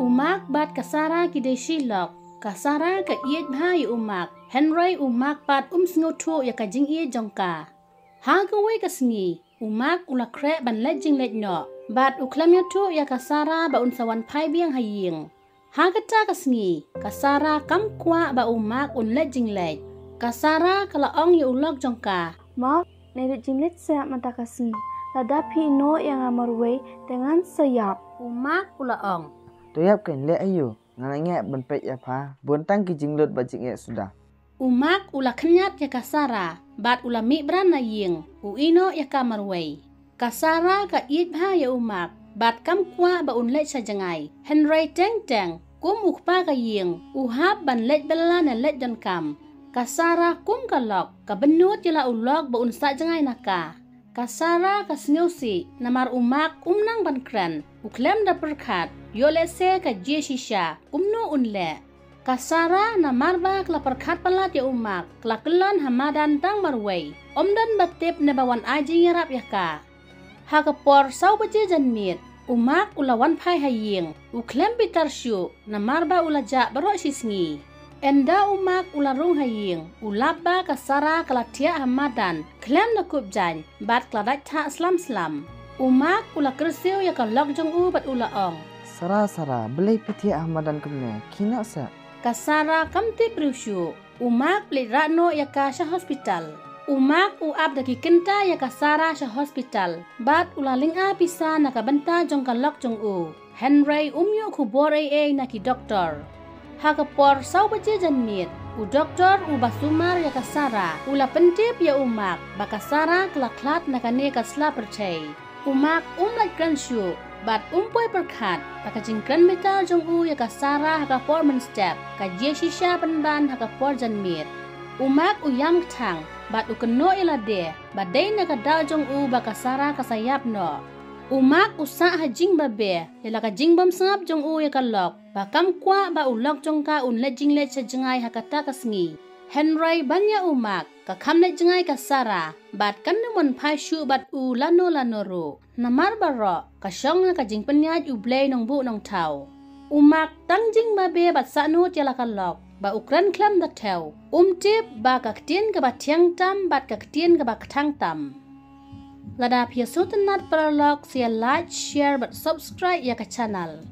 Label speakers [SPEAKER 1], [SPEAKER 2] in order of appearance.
[SPEAKER 1] umak bat kasara kideshi lok kasara ka iet bhai umak Henry umak pat sngotu ya ka jing ie jongka ha ka we ka sngi umak ula kre ban let jing let no bat uklam ya tu ya kasara ba sawan phai biang haying ha ka ta ka sngi kasara kam kwa ba umak let jing let kasara kala ong ya ulok jongka
[SPEAKER 2] mak ne jing let sa mata ka sngi lada pino yang amarwe dengan sayap
[SPEAKER 1] umak ula ong
[SPEAKER 3] Tuyap kan le ayu ngalangnya benpek ya pa buntang ki jinglut bajing ya sudah
[SPEAKER 1] umak ula kenyat ya kasara bat ula mi bran na ying uino ya kamarway kasara ka iet bha ya umak bat kam kwa ba let sa jangai Henry teng teng kum ukpa ka ying uhab ban let bella na let jon kam kasara kum ka lok ka benut yala ulok ba sa jangai naka kasara ka snyosi namar umak nang ban kran uklem da perkat yole se ka je shisha umno unle kasara na marba kla perkat palat ya umak kla kelan hamadan tang marway omdan batip ne bawan aji yarap yaka ha ka por sau baje janmit umak ulawan phai haying uklem bitarshu na marba ulaja baro sisngi enda umak ularung haying ulaba kasara kla tia hamadan klem na kubjan bat kladat tha slam umak ula kersiu ya ka lok jong u bat ula ong
[SPEAKER 3] Sara belai piti Ahmadan kemne kina sa
[SPEAKER 1] kasara kamti prushu umak beli rano ya ka sha hospital umak uap daki kenta ya kasara sha hospital bat ulaling a pisa na ka benta jong ka lok jong u Henry umyo khubor ai na ki doktor ha ka por sau baje janmit u doktor u basumar ya kasara ula pentip ya umak bakasara klaklat na ka ne ka sla perchay umak lat kranshu bat umpoy perkat pakajing kran metal jong u ya kasara haka por step ka je shisha penban haka por janmit umak uyam thang bat ukeno ilade badai na ka dal jong u bakasara kasayap no umak usa hajing babe yala ka jingbam sangap jong u ya kalok bakam kwa ba ulok jong ka unle jingle cha jangai haka ta kasngi Henry banya umak ka kamle jangai kasara bat kan mon phai shu bat u lano ro namar baro ka shong na ka jing penyaj u blay nong bu nong tau umak tang jing babe bat sanu tiala kalok ba ukran klam da teu tip ba ka ktien ka ba tiang tam bat ka ktien ka ba ktang tam lada pia sutanat paralog sia like share but subscribe ya ka channel